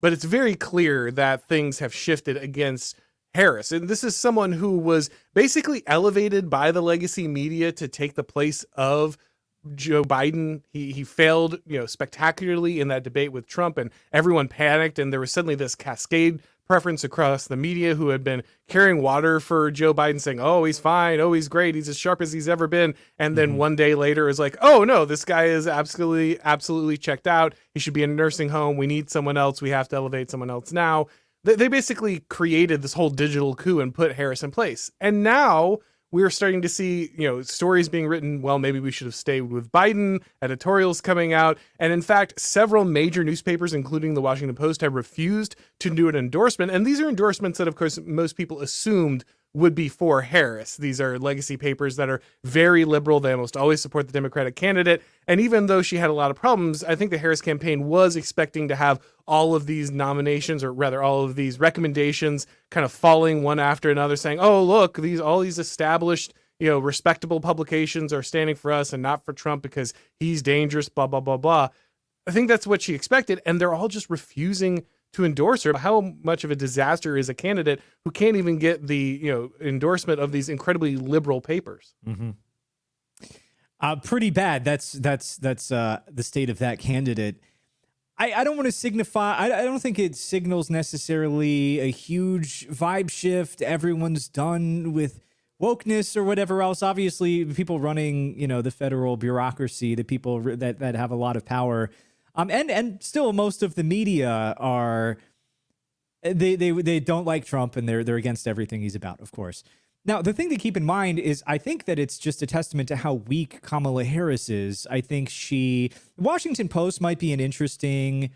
but it's very clear that things have shifted against Harris. And this is someone who was basically elevated by the legacy media to take the place of Joe Biden. He failed, spectacularly in that debate with Trump, and everyone panicked, and there was suddenly this cascade preference across the media who had been carrying water for Joe Biden, saying, oh, he's fine, oh, he's great, he's as sharp as he's ever been. And then one day later is like, oh no, this guy is absolutely checked out. He should be in a nursing home. We need someone else. We have to elevate someone else now. They basically created this whole digital coup and put Harris in place. And now we're starting to see, stories being written, well, maybe we should have stayed with Biden, editorials coming out. And in fact, several major newspapers, including the Washington Post, have refused to do an endorsement. And these are endorsements that, of course, most people assumed would be for Harris. These are legacy papers that are very liberal. They almost always support the Democratic candidate. And even though she had a lot of problems, I think the Harris campaign was expecting to have all of these nominations, or rather all of these recommendations, kind of falling one after another, saying, oh, look, all these established, respectable publications are standing for us and not for Trump because he's dangerous, blah, blah, blah, blah. I think that's what she expected. And they're all just refusing to endorse her. How much of a disaster is a candidate who can't even get the endorsement of these incredibly liberal papers? Mm-hmm. Pretty bad. That's the state of that candidate. I don't want to signify. I don't think it signals necessarily a huge vibe shift. Everyone's done with wokeness or whatever else. Obviously, the people running the federal bureaucracy, the people that have a lot of power. And still most of the media are they don't like Trump, and they're against everything he's about, of course. Now, the thing to keep in mind is I think that it's just a testament to how weak Kamala Harris is. I think the Washington Post might be an interesting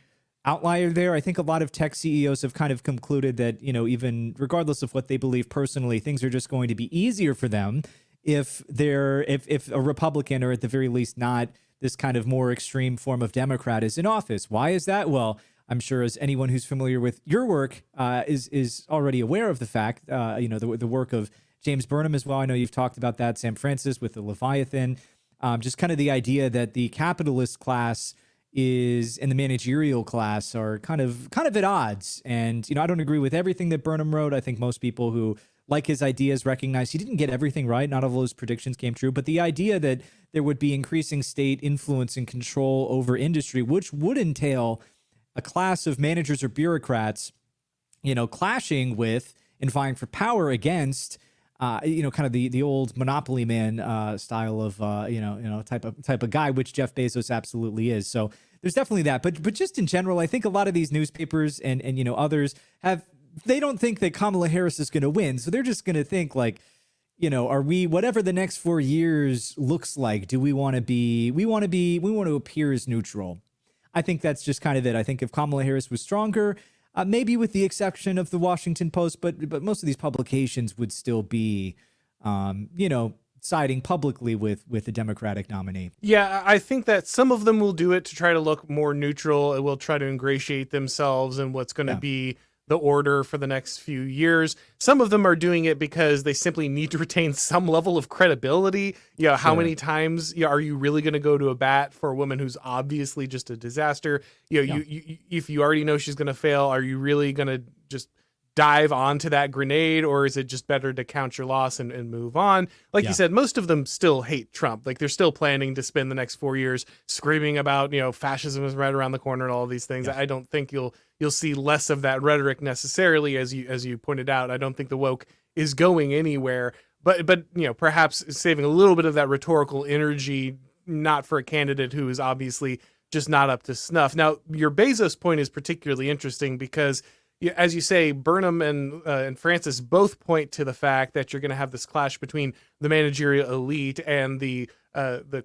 outlier there. I think a lot of tech CEOs have kind of concluded that, even regardless of what they believe personally, things are just going to be easier for them if a Republican, or at the very least not this kind of more extreme form of Democrat, is in office. Why is that? Well, I'm sure as anyone who's familiar with your work is already aware of the fact, the work of James Burnham as well. I know you've talked about that, Sam Francis with the Leviathan, just kind of the idea that the capitalist class and the managerial class are kind of at odds. And, I don't agree with everything that Burnham wrote. I think most people who like his ideas recognize he didn't get everything right. Not all of those predictions came true, but the idea that there would be increasing state influence and control over industry, which would entail a class of managers or bureaucrats, clashing with and vying for power against, kind of the old monopoly man style of, type of guy, which Jeff Bezos absolutely is. So there's definitely that. But just in general, I think a lot of these newspapers and others they don't think that Kamala Harris is going to win. So they're just going to think like, are we, whatever the next 4 years looks like, do we want to appear as neutral? I think that's just kind of it. I think if Kamala Harris was stronger, maybe with the exception of the Washington Post, but most of these publications would still be, siding publicly with the Democratic nominee. Yeah, I think that some of them will do it to try to look more neutral. It will try to ingratiate themselves in what's going to be the order for the next few years. Some of them are doing it because they simply need to retain some level of credibility. How many times are you really going to go to a bat for a woman who's obviously just a disaster? You if you already know she's going to fail, are you really going to just dive onto that grenade, or is it just better to count your loss and move on? Like you said, most of them still hate Trump. Like they're still planning to spend the next 4 years screaming about, fascism is right around the corner and all of these things. I don't think you'll see less of that rhetoric necessarily, as you pointed out. I don't think the woke is going anywhere, but perhaps saving a little bit of that rhetorical energy, not for a candidate who is obviously just not up to snuff. Now, your Bezos point is particularly interesting because, as you say, Burnham and Francis both point to the fact that you're going to have this clash between the managerial elite and the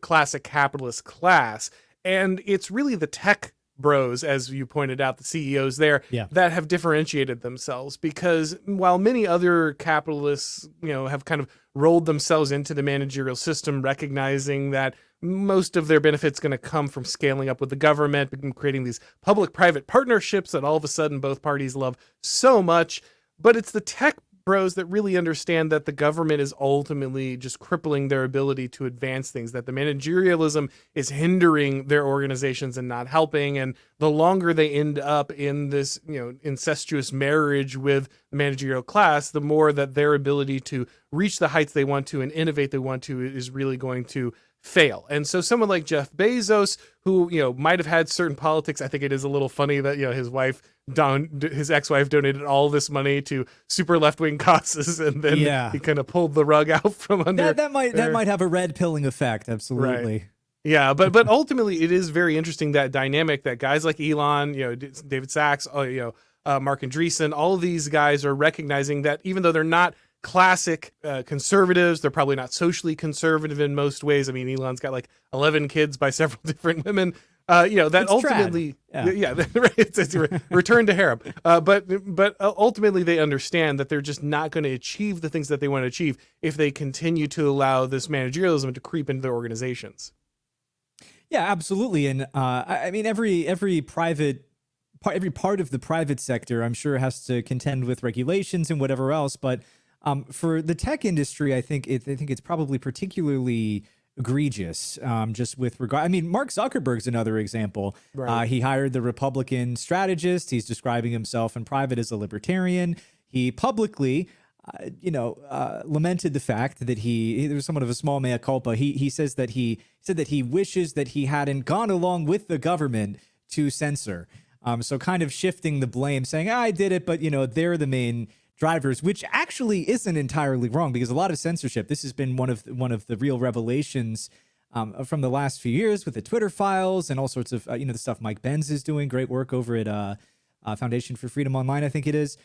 classic capitalist class, and it's really the tech bros, as you pointed out, the CEOs there, that have differentiated themselves, because while many other capitalists, have kind of rolled themselves into the managerial system, recognizing that most of their benefits going to come from scaling up with the government, creating these public-private partnerships that all of a sudden both parties love so much. But it's the tech bros that really understand that the government is ultimately just crippling their ability to advance things, that the managerialism is hindering their organizations and not helping. And the longer they end up in this, incestuous marriage with the managerial class, the more that their ability to reach the heights they want to and innovate they want to is really going to fail. And so someone like Jeff Bezos, who, might have had certain politics, I think it is a little funny that, his ex-wife donated all this money to super left-wing causes, and then he kind of pulled the rug out from under. That might have a red pilling effect. Absolutely. Right. Yeah, but ultimately it is very interesting, that dynamic that guys like Elon, David Sachs, Mark Andreessen, all of these guys are recognizing that even though they're not classic conservatives, they're probably not socially conservative in most ways. I mean, Elon's got like 11 kids by several different women. That it's ultimately, it's return to harem. But ultimately they understand that they're just not going to achieve the things that they want to achieve if they continue to allow this managerialism to creep into their organizations. Yeah, absolutely. And I mean, every part of the private sector, I'm sure, has to contend with regulations and whatever else. But for the tech industry, I think it's probably particularly egregious, just with regard. I mean, Mark Zuckerberg's another example. Right. He hired the Republican strategist. He's describing himself in private as a libertarian. He publicly, lamented the fact that there was somewhat of a small mea culpa. He said that he wishes that he hadn't gone along with the government to censor. So kind of shifting the blame, saying, I did it, but they're the main drivers, which actually isn't entirely wrong, because a lot of censorship, this has been one of the real revelations from the last few years with the Twitter files and all sorts of the stuff Mike Benz is doing great work over at Foundation for Freedom Online, I think it is,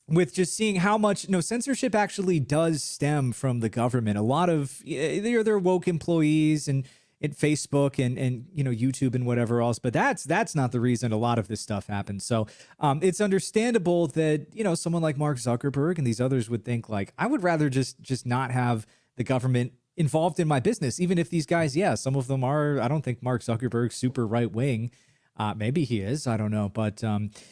with just seeing how much censorship actually does stem from the government. A lot of they're woke employees and Facebook and YouTube and whatever else, but that's not the reason a lot of this stuff happens. So it's understandable that someone like Mark Zuckerberg and these others would think, like, I would rather just not have the government involved in my business, even if these guys, some of them are. I don't think Mark Zuckerberg's super right wing. Maybe he is, I don't know, but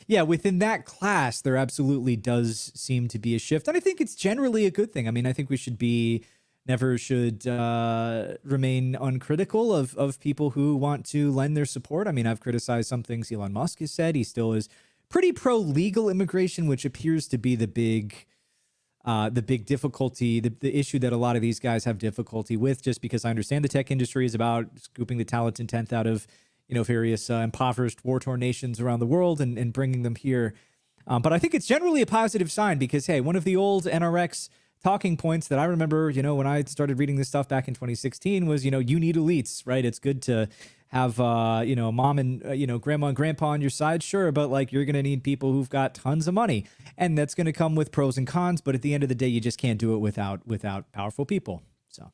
within that class there absolutely does seem to be a shift, and I think it's generally a good thing. I mean, I think we never should remain uncritical of people who want to lend their support. I mean, I've criticized some things Elon Musk has said. He still is pretty pro legal immigration, which appears to be the big difficulty, the issue that a lot of these guys have difficulty with, just because I understand the tech industry is about scooping the talent and tenth out of various impoverished, war-torn nations around the world and bringing them here. But I think it's generally a positive sign, because, hey, one of the old NRX talking points that I remember, when I started reading this stuff back in 2016 was, you need elites, right? It's good to have, mom and, grandma and grandpa on your side, sure, but like, you're going to need people who've got tons of money, and that's going to come with pros and cons. But at the end of the day, you just can't do it without powerful people. So.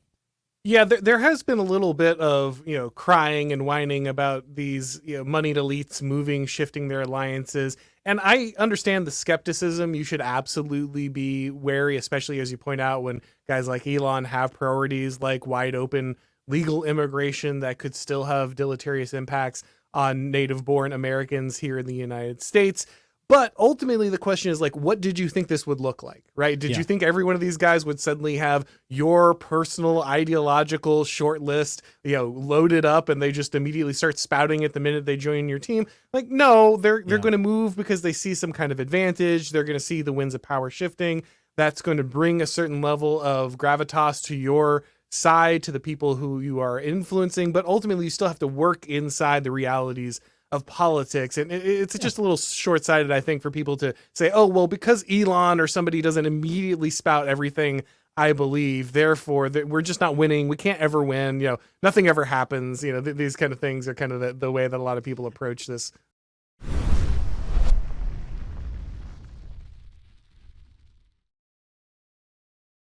Yeah, there has been a little bit of, crying and whining about these, moneyed elites moving, shifting their alliances. And I understand the skepticism. You should absolutely be wary, especially as you point out, when guys like Elon have priorities like wide open legal immigration that could still have deleterious impacts on native born Americans here in the United States. But ultimately, the question is, like, what did you think this would look like, right? Did you think every one of these guys would suddenly have your personal ideological short list, loaded up, and they just immediately start spouting it the minute they join your team? Like, no, they're going to move because they see some kind of advantage. They're going to see the winds of power shifting. That's going to bring a certain level of gravitas to your side, to the people who you are influencing. But ultimately, you still have to work inside the realities of politics, and it's just a little short-sighted, I think, for people to say, oh, well, because Elon or somebody doesn't immediately spout everything I believe, therefore we're just not winning, we can't ever win, nothing ever happens. These kind of things are kind of the way that a lot of people approach this